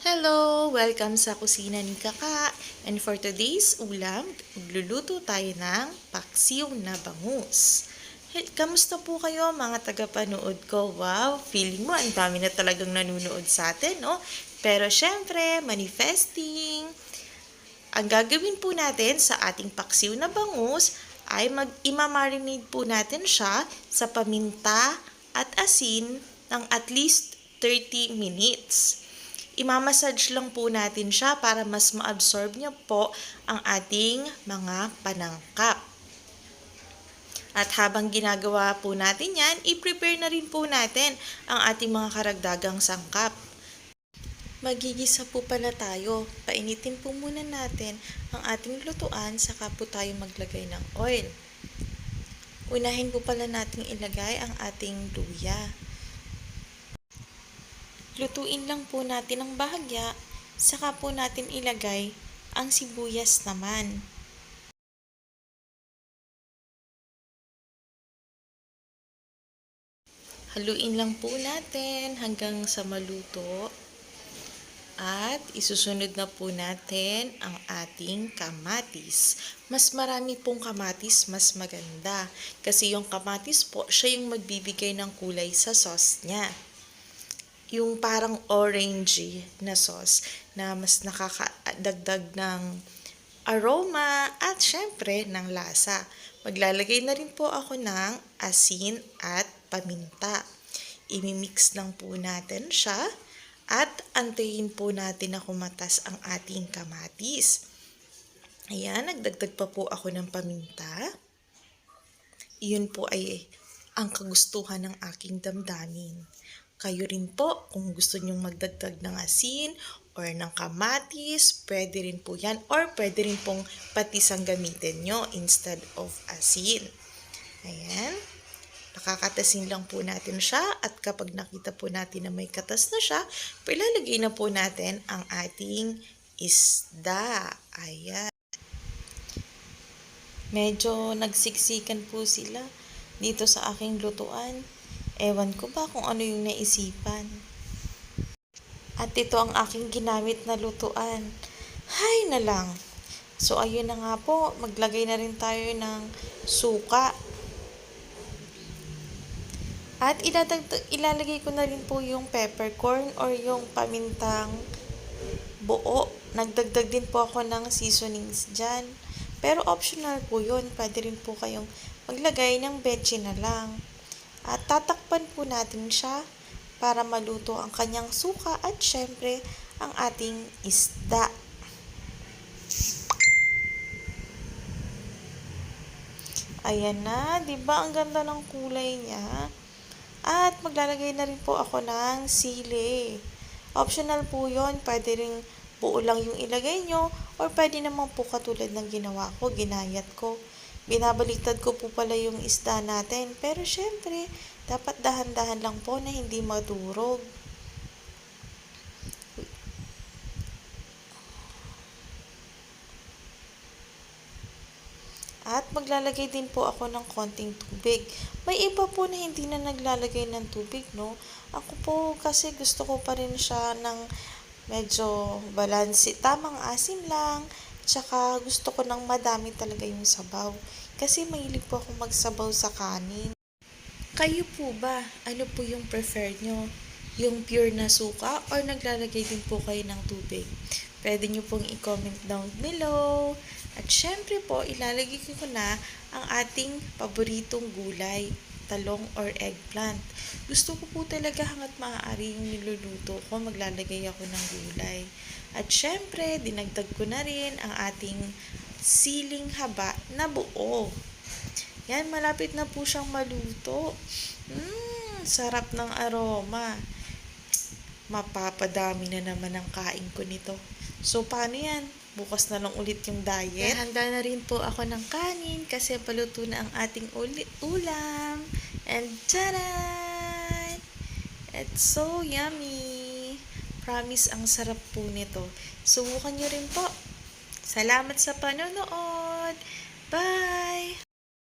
Hello! Welcome sa kusina ni Kaka. And for today's ulam, magluluto tayo ng paksiw na bangus. Hey, kamusta po kayo mga tagapanood ko? Wow, feeling mo ang dami na talagang nanunood sa atin, no? Pero syempre, manifesting. Ang gagawin po natin sa ating paksiw na bangus ay imamarinate po natin siya sa paminta at asin ng at least 30 minutes. Imamassage lang po natin siya para mas ma-absorb niya po ang ating mga panangkap. At habang ginagawa po natin yan, i-prepare na rin po natin ang ating mga karagdagang sangkap. Magigisa po pala tayo. Painitin po muna natin ang ating lutuan, saka po tayo maglagay ng oil. Unahin po pala nating ilagay ang ating luya. Lutuin lang po natin ang bahagya, saka po natin ilagay ang sibuyas naman. Haluin lang po natin hanggang sa maluto. At isusunod na po natin ang ating kamatis. Mas marami pong kamatis, mas maganda. Kasi yung kamatis po, siya yung magbibigay ng kulay sa sauce niya. Yung parang orangey na sauce na mas nakakadagdag ng aroma at syempre ng lasa. Maglalagay na rin po ako ng asin at paminta. Imimix lang po natin siya at antayin po natin na kumatas ang ating kamatis. Ayan, nagdagdag pa po ako ng paminta. Iyon po ay ang kagustuhan ng aking damdamin. Kayo rin po, kung gusto nyong magdagdag ng asin or ng kamatis, pwede rin po yan. Or pwede rin pong patis ang gamitin nyo instead of asin. Ayan. Nakakatasin lang po natin siya at kapag nakita po natin na may katas na siya, ilalagay na po natin ang ating isda. Ayan. Medyo nagsiksikan po sila dito sa aking lutuan. Ewan ko ba kung ano yung naisipan. At ito ang aking ginamit na lutuan. Hay na lang. So ayun na nga po, maglagay na rin tayo ng suka. At ilalagay ko na rin po yung peppercorn or yung pamintang buo. Nagdagdag din po ako ng seasonings dyan. Pero optional po yun. Pwede rin po kayong maglagay ng betchin na lang. At tatakpan po natin siya para maluto ang kanyang suka at syempre ang ating isda. Ayan na, 'di ba? Ang ganda ng kulay niya. At maglalagay na rin po ako ng sili. Optional po 'yon, pwede ring buo lang yung ilagay nyo or pwede naman po katulad ng ginawa ko, ginayat ko. Binabaliktad ko po pala yung isda natin. Pero syempre, dapat dahan-dahan lang po na hindi madurog. At maglalagay din po ako ng konting tubig. May iba po na hindi na naglalagay ng tubig, no? Ako po kasi gusto ko pa rin siya ng medyo balanse. Tamang asim lang. Tsaka gusto ko ng madami talaga yung sabaw. Kasi mahilig po ako magsabaw sa kanin. Kayo po ba? Ano po yung prefer nyo? Yung pure na suka or naglalagay din po kayo ng tubig? Pwede nyo pong i-comment down below. At syempre po, ilalagay ko na ang ating paboritong gulay, talong or eggplant. Gusto ko po talaga hanggat maaari yung niluluto ko, maglalagay ako ng gulay. At syempre, dinagdag ko na rin ang ating siling haba na buo. Yan, malapit na po siyang maluto. Sarap ng aroma. Mapapadami na naman ang kain ko nito. So, paano yan? Bukas na lang ulit yung diet. Handa na rin po ako ng kanin kasi paluto na ang ating ulam. And taran! It's so yummy! Promise, ang sarap po nito. Subukan nyo rin po. Salamat sa panonood! Bye!